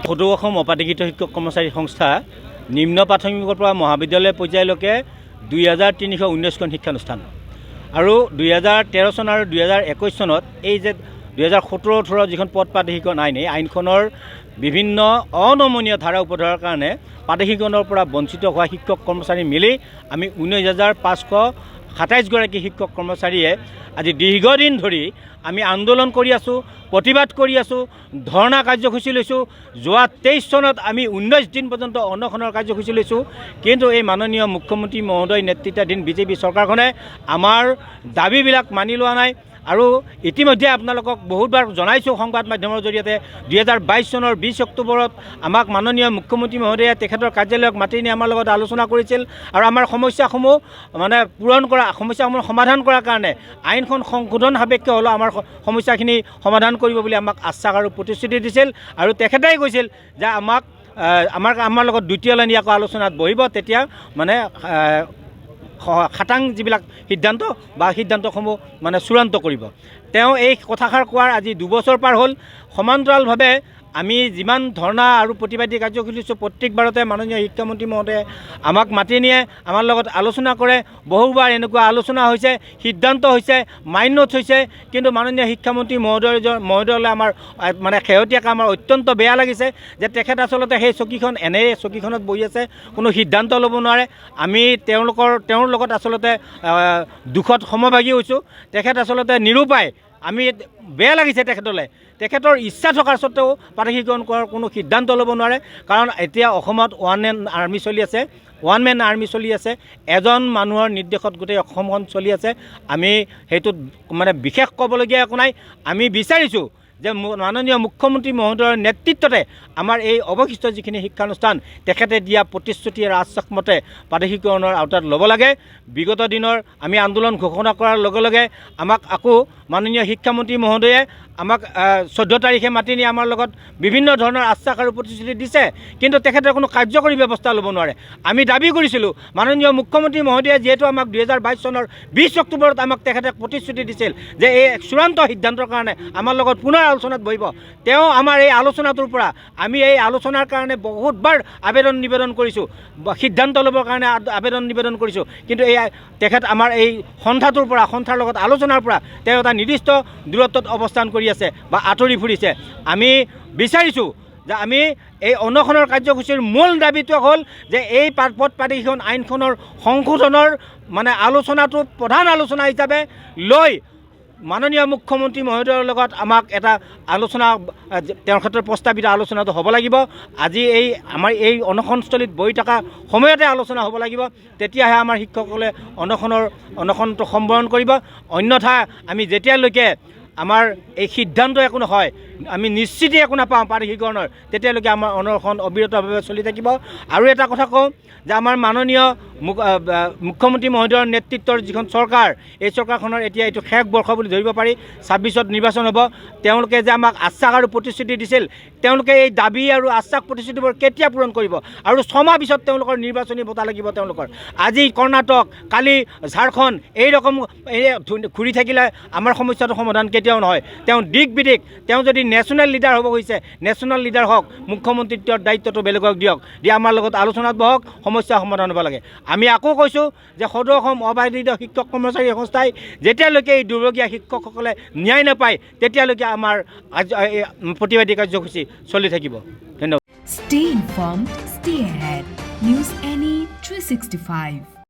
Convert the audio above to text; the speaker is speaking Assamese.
সদৌ অসম অপাধিকৃত শিক্ষক কৰ্মচাৰী সংস্থা নিম্ন প্ৰাথমিকৰ পৰা মহাবিদ্যালয় পৰ্যায়লৈকে 2319খন শিক্ষানুষ্ঠান আৰু 2013 চন আৰু 2021 চনত এই যে 2017-18 যিখন পদ প্ৰাদেশিকৰণ আইন, এই আইনখনৰ বিভিন্ন অনমনীয় ধাৰা উপধাৰাৰ কাৰণে প্ৰাদেশিকৰণৰ পৰা বঞ্চিত হোৱা শিক্ষক কৰ্মচাৰী মিলি আমি 19,527 গৰাকী শিক্ষক কৰ্মচাৰীয়ে আজি দীৰ্ঘদিন ধৰি আমি আন্দোলন কৰি আছোঁ, প্ৰতিবাদ কৰি আছোঁ, ধৰ্ণা কাৰ্যসূচী লৈছোঁ। যোৱা 23 চনত আমি 19 দিন পৰ্যন্ত অনশনৰ কাৰ্যসূচী লৈছোঁ। কিন্তু এই মাননীয় মুখ্যমন্ত্ৰী মহোদয় নেতৃত্বাধীন বিজেপি চৰকাৰখনে আমাৰ দাবীবিলাক মানি লোৱা নাই। আৰু ইতিমধ্যে আপোনালোকক বহুতবাৰ জনাইছোঁ সংবাদ মাধ্যমৰ জৰিয়তে 2022 চনৰ 20 অক্টোবৰত আমাক মাননীয় মুখ্যমন্ত্ৰী মহোদয়ে তেখেতৰ কাৰ্যালয়ক মাতি নি আমাৰ লগত আলোচনা কৰিছিল আৰু আমাৰ সমস্যাসমূহ সমস্যাসমূহ সমাধান কৰাৰ কাৰণে আইনখন সংশোধন সাপেক্ষে হ'লেও আমাৰ সমস্যাখিনি সমাধান কৰিব বুলি আমাক আশ্বাস আৰু প্ৰতিশ্ৰুতি দিছিল। আৰু তেখেতেই কৈছিল যে আমাৰ লগত দ্বিতীয়লানি আকৌ আলোচনাত বহিব, তেতিয়া মানে খাটাং যিবিলাক সিদ্ধান্ত বা সিদ্ধান্তসমূহ মানে চূড়ান্ত কৰিব। তেওঁ এই কথাষাৰ কোৱাৰ আজি 2 বছৰ পাৰ হ'ল। সমান্তৰালভাৱে আমি যিমান ধৰ্ণা আৰু প্ৰতিবাদী কাৰ্যসূচী প্ৰত্যেকবাৰতে মাননীয় শিক্ষামন্ত্ৰী মহোদয়ে আমাক মাতি নিয়ে, আমাৰ লগত আলোচনা কৰে। বহুবাৰ এনেকুৱা আলোচনা হৈছে, সিদ্ধান্ত হৈছে, মাইণ্ড নোটছ হৈছে, কিন্তু মাননীয় শিক্ষামন্ত্ৰী মহোদয়লৈ আমাৰ মানে শেহতীয়াকৈ আমাৰ অত্যন্ত বেয়া লাগিছে যে তেখেত আচলতে সেই চকীখনত বহি আছে, কোনো সিদ্ধান্ত ল'ব নোৱাৰে। আমি তেওঁৰ লগত আচলতে দুখত সমভাগী হৈছোঁ। তেখেত আচলতে নিৰূপায়। আমি বেয়া লাগিছে তেখেতৰ ইচ্ছা থকাৰ স্বত্তেও প্ৰাদেশিকৰণ কৰাৰ কোনো সিদ্ধান্ত ল'ব নোৱাৰে। কাৰণ এতিয়া অসমত ওৱান মেন আৰ্মি চলি আছে। এজন মানুহৰ নিৰ্দেশত গোটেই অসমখন চলি আছে। আমি সেইটোত মানে বিশেষ ক'বলগীয়া একো নাই। আমি বিচাৰিছোঁ যে মাননীয় মুখ্যমন্ত্ৰী মহোদয়ৰ নেতৃত্বতে আমাৰ এই অৱশিষ্ট যিখিনি শিক্ষানুষ্ঠান তেখেতে দিয়া প্ৰতিশ্ৰুতি আৰু আশ্বাস মতে প্ৰাদেশিকৰণৰ আওতাত ল'ব লাগে। বিগত দিনৰ আমি আন্দোলন ঘোষণা কৰাৰ লগে লগে আমাক আকৌ মাননীয় শিক্ষামন্ত্ৰী মহোদয়ে আমাক 14 তাৰিখে মাতি নি আমাৰ লগত বিভিন্ন ধৰণৰ আশ্বাস আৰু প্ৰতিশ্ৰুতি দিছে, কিন্তু তেখেতে কোনো কাৰ্যকৰী ব্যৱস্থা ল'ব নোৱাৰে। আমি দাবী কৰিছিলোঁ মাননীয় মুখ্যমন্ত্ৰী মহোদয়ে যিহেতু আমাক 2022 চনৰ 20 অক্টোবৰত আমাক তেখেতে প্ৰতিশ্ৰুতি দিছিল যে এই চূড়ান্ত সিদ্ধান্তৰ কাৰণে আমাৰ লগত পুনৰ আলোচনাত বহিব। তেওঁ আমাৰ এই আলোচনাটোৰ পৰা আমি এই আলোচনাৰ কাৰণে বহুতবাৰ আবেদন নিবেদন কৰিছোঁ, সিদ্ধান্ত ল'বৰ কাৰণে আবেদন নিবেদন কৰিছোঁ, কিন্তু তেখেত আমাৰ এই সন্থাৰ লগত আলোচনাৰ পৰা তেওঁ এটা নিৰ্দিষ্ট দূৰত্বত অৱস্থান কৰি আছে বা আঁতৰি ফুৰিছে। আমি বিচাৰিছোঁ যে আমি এই অনশনৰ কাৰ্যসূচীৰ মূল দাবীটো হ'ল যে এই পদ প্ৰাদেশিকৰণ আইনখনৰ সংশোধনৰ মানে আলোচনাটো প্ৰধান আলোচনা হিচাপে লৈ মাননীয় মুখ্যমন্ত্ৰী মহোদয়ৰ লগত আমাক এটা আলোচনা, তেওঁৰ ক্ষেত্ৰত প্ৰস্তাৱিত আলোচনাটো হ'ব লাগিব। আজি আমাৰ এই অনশনস্থলীত বহি থকা সময়তে আলোচনা হ'ব লাগিব, তেতিয়াহে আমাৰ শিক্ষকসকলে অনশনটো সম্বোধন কৰিব। অন্যথা আমি যেতিয়ালৈকে আমাৰ এই সিদ্ধান্ত একো নহয়, আমি নিশ্চিত একো নাপাওঁ প্ৰাদেশিকৰণৰ, তেতিয়ালৈকে আমাৰ অনশন অবিৰতভাৱে চলি থাকিব। আৰু এটা কথা কওঁ যে আমাৰ মাননীয় মুখ্যমন্ত্ৰী মহোদয়ৰ নেতৃত্বৰ যিখন চৰকাৰ, এই চৰকাৰখনৰ এতিয়া এইটো শেষ বৰ্ষ বুলি ধৰিব পাৰি। 26ত নিৰ্বাচন হ'ব। তেওঁলোকে যে আমাক আশ্বাস আৰু প্ৰতিশ্ৰুতি দিছিল, তেওঁলোকে এই দাবী আৰু আশ্বাস প্ৰতিশ্ৰুতিবোৰ কেতিয়া পূৰণ কৰিব? আৰু 6 মাহ পিছত তেওঁলোকৰ নিৰ্বাচনী বঁটা লাগিব। তেওঁলোকৰ আজি কৰ্ণাটক, কালি ঝাৰখণ্ড এই ৰকম ঘূৰি থাকিলে আমাৰ সমস্যাটো সমাধান কেতিয়াও নহয়। তেওঁ দিক বিদিক, তেওঁ যদি নেশ্যনেল লিডাৰ হ'ব গৈছে, নেশ্যনেল লিডাৰ হওক, মুখ্যমন্ত্ৰীত্বৰ দায়িত্বটো বেলেগক দিয়ক, দি আমাৰ লগত আলোচনাত বহক, সমস্যা সমাধান হ'ব লাগে। আমি আকৌ কৈছোঁ যে সদৌ অসম অবাধিত শিক্ষক কৰ্মচাৰী সংস্থাই যেতিয়ালৈকে এই দুৰ্ভগীয়া শিক্ষকসকলে ন্যায় নাপায়, তেতিয়ালৈকে আমাৰ প্ৰতিবাদী কাৰ্যসূচী চলি থাকিব। ধন্যবাদ। Stay informed, stay ahead. News NE 365.